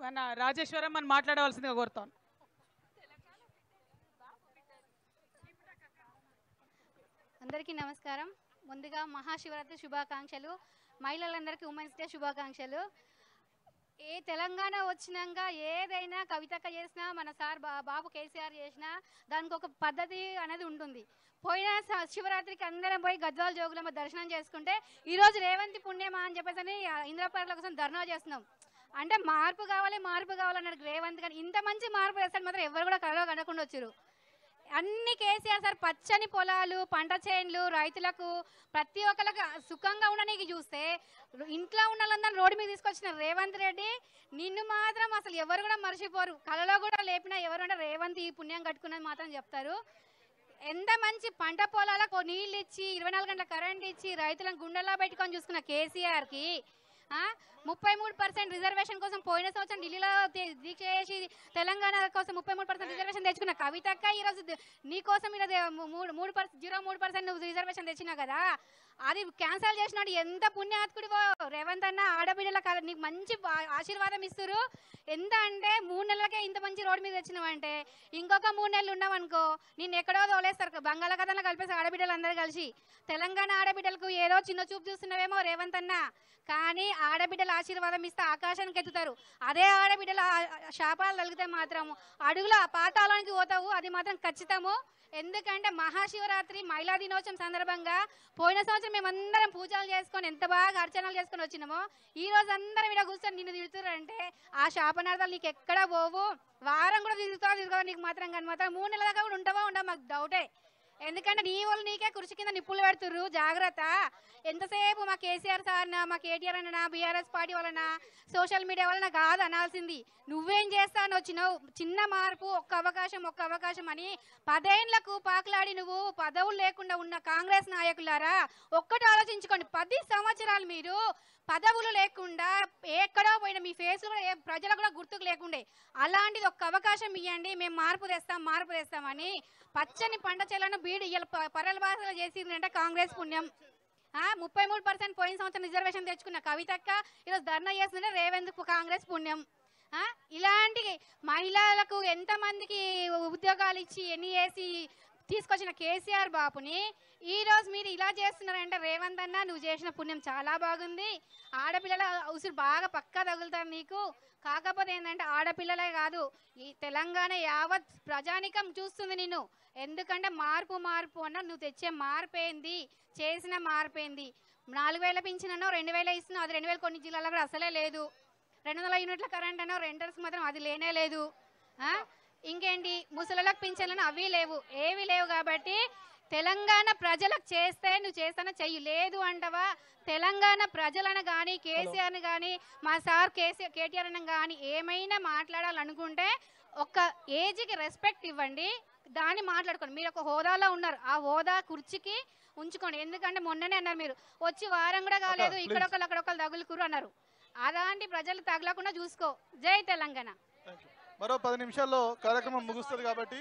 మన రాజేశ్వరం అని మాట్లాడవలసిందిగా కోరుతాను. అందరికీ నమస్కారం. ముందుగా మహాశివరాత్రి శుభాకాంక్షలు. మహిళలందరికీ ఉమెన్స్ డే శుభాకాంక్షలు. ఏ తెలంగాణ వచ్చినాక ఏదైనా కవితక్క చేసినా మన సార్ బాబు కేసీఆర్ చేసినా దానికి ఒక పద్ధతి అనేది ఉంటుంది. పోయిన శివరాత్రికి అందరం పోయి గద్వాల జోగులమ్మ దర్శనం చేసుకుంటే ఈరోజు రేవంతి పుణ్యమా అని చెప్పేసి ఇంద్రపార్ల కోసం ధర్నా చేస్తున్నాం. అంటే మార్పు కావాలన్నాడు రేవంత్. కానీ ఇంత మంచి మార్పు చేస్తాడు మాత్రం ఎవరు కూడా కలలో కనకుండా వచ్చారు. అన్ని కేసీఆర్ సార్ పచ్చని పొలాలు, పంట చేన్లు, రైతులకు ప్రతి ఒక్కరికి సుఖంగా ఉండడానికి చూస్తే ఇంట్లో ఉన్న వాళ్ళందరూ రోడ్డు మీద తీసుకొచ్చిన రేవంత్ రెడ్డి నిన్ను మాత్రం అసలు ఎవరు కూడా మర్చిపోరు. కలలో కూడా లేపినా ఎవరు అంటే రేవంత్ ఈ పుణ్యం కట్టుకున్నది మాత్రం చెప్తారు. ఎంత మంచి పంట పొలాలకు నీళ్ళు ఇచ్చి 24 గంటల కరెంట్ ఇచ్చి రైతులను గుండెల్లో పెట్టుకొని చూసుకున్న కేసీఆర్కి 33% రిజర్వేషన్ కోసం పోయిన సంవత్సరం ఢిల్లీలో దీక్ష చేసి తెలంగాణ కోసం 33% రిజర్వేషన్ తెచ్చుకున్న కవితక్క ఈరోజు నీ కోసం 0.3% నువ్వు రిజర్వేషన్ తెచ్చినావు కదా, అది క్యాన్సల్ చేసినాడు. ఎంత పుణ్యాత్కుడివో రేవంత్ అన్న. ఆడబిడ్డల నీకు మంచి ఆశీర్వాదం ఇస్తారు. ఎంత అంటే 3 నెలలకే ఇంత మంచి రోడ్డు మీద తెచ్చినావంటే ఇంకొక 3 నెలలు ఉన్నావనుకో నిన్ను ఎక్కడో తోలేస్తారు. బంగాళాఖాతంలో కలిపేసి ఆడబిడ్డలు అందరూ కలిసి తెలంగాణ ఆడబిడ్డలకు ఏదో చిన్న చూపు చూస్తున్నావేమో రేవంత్ అన్న. కానీ ఆడబిడ్డల ఆశీర్వాదం ఇస్తే ఆకాశానికి ఎత్తుతారు. అదే ఆడబిడ్డల శాపాలు తగిలితే మాత్రం అడుగుల పాతాళానికి పోతావు. అది మాత్రం ఖచ్చితము. ఎందుకంటే మహాశివరాత్రి మహిళా దినోత్సవం సందర్భంగా పోయిన సంవత్సరం మేమందరం పూజలు చేసుకొని ఎంత బాగా అర్చనలు చేసుకొని వచ్చినామో ఈ రోజు అందరం ఇక్కడ కూర్చొని నిన్ను తిడుతురంటే ఆ శాపనార్థాలు నీకు ఎక్కడ పోవు. వారం కూడా తిరుగుతావు నీకు మాత్రం. కానీ మాత్రం 3 నెలల దాకా కూడా ఉండవో మాకు డౌటే. ఎందుకంటే నీ వాళ్ళు నీకే కుర్చీ కింద నిప్పులు పెడుతుర్రు. జాగ్రత్త. ఎంతసేపు మా కేసీఆర్ సార్నా, మా కేటీఆర్ అన్న, బీఆర్ఎస్ పార్టీ వలన, సోషల్ మీడియా వలన కాదు అనాల్సింది. నువ్వేం చేస్తాను వచ్చినావు. చిన్న మార్పు, ఒక్క అవకాశం అని 10 ఏళ్లకు పాకులాడి నువ్వు పదవులు లేకుండా ఉన్న కాంగ్రెస్ నాయకులారా ఒక్కటి ఆలోచించుకోండి. 10 సంవత్సరాలు మీరు పదవులు లేకుండా ఎక్కడో పోయిన మీ ఫేస్ కూడా ప్రజలకు కూడా గుర్తుకు లేకుండే. అలాంటిది ఒక్క అవకాశం ఇవ్వండి, మేము మార్పు తెస్తామని పచ్చని పంట చేలను బీడు పరల భాషలో చేసిందంటే కాంగ్రెస్ పుణ్యం. 33% పోయిన సంవత్సరం రిజర్వేషన్ తెచ్చుకున్న కవితక్క ఈరోజు ధర్నా చేస్తుందంటే రేవంత్ కాంగ్రెస్ పుణ్యం. ఇలాంటి మహిళలకు ఎంతమందికి ఉద్యోగాలు ఇచ్చి ఎన్ని చేసి తీసుకొచ్చిన కేసీఆర్ బాపుని ఈ రోజు మీరు ఇలా చేస్తున్నారంటే రేవంత్ అన్న నువ్వు చేసిన పుణ్యం చాలా బాగుంది. ఆడపిల్లల ఉసురు బాగా పక్కా తగులుతారు నీకు. కాకపోతే ఏంటంటే ఆడపిల్లలే కాదు ఈ తెలంగాణ యావత్ ప్రజానికం చూస్తుంది నిన్ను. ఎందుకంటే మార్పు అన్న నువ్వు తెచ్చే మార్పేంది, చేసిన మార్పేంది. 4000 పింఛనో 2000 ఇస్తున్నావు, అది 2000 కొన్ని జిల్లాలో కూడా అసలే లేదు. 200 యూనిట్ల కరెంట్ అనో రెంటర్స్ మాత్రం అది లేనే లేదు. ఇంకేంటి ముసలిలకు పింఛన్లను అవి లేవు, ఏవి లేవు. కాబట్టి తెలంగాణ ప్రజలకు చేస్తే నువ్వు చేస్తానో చెయ్యి. లేదు అంటవా తెలంగాణ ప్రజలను కానీ కేసీఆర్ని కానీ మా సార్ కేటీఆర్ అని కానీ ఏమైనా మాట్లాడాలనుకుంటే ఒక ఏజ్కి రెస్పెక్ట్ ఇవ్వండి, దాన్ని మాట్లాడుకోండి. మీరు ఒక హోదాలో ఉన్నారు, ఆ హోదా కుర్చీకి ఉంచుకోండి. ఎందుకంటే మొన్ననే అన్నారు మీరు వచ్చి వారం కూడా కాలేదు ఇక్కడొకరు అక్కడొకరు తగులుకురు అన్నారు. అలాంటి ప్రజలు తగలకుండా చూసుకో. జై తెలంగాణ. మరో 10 నిమిషాల్లో కార్యక్రమం ముగుస్తుంది కాబట్టి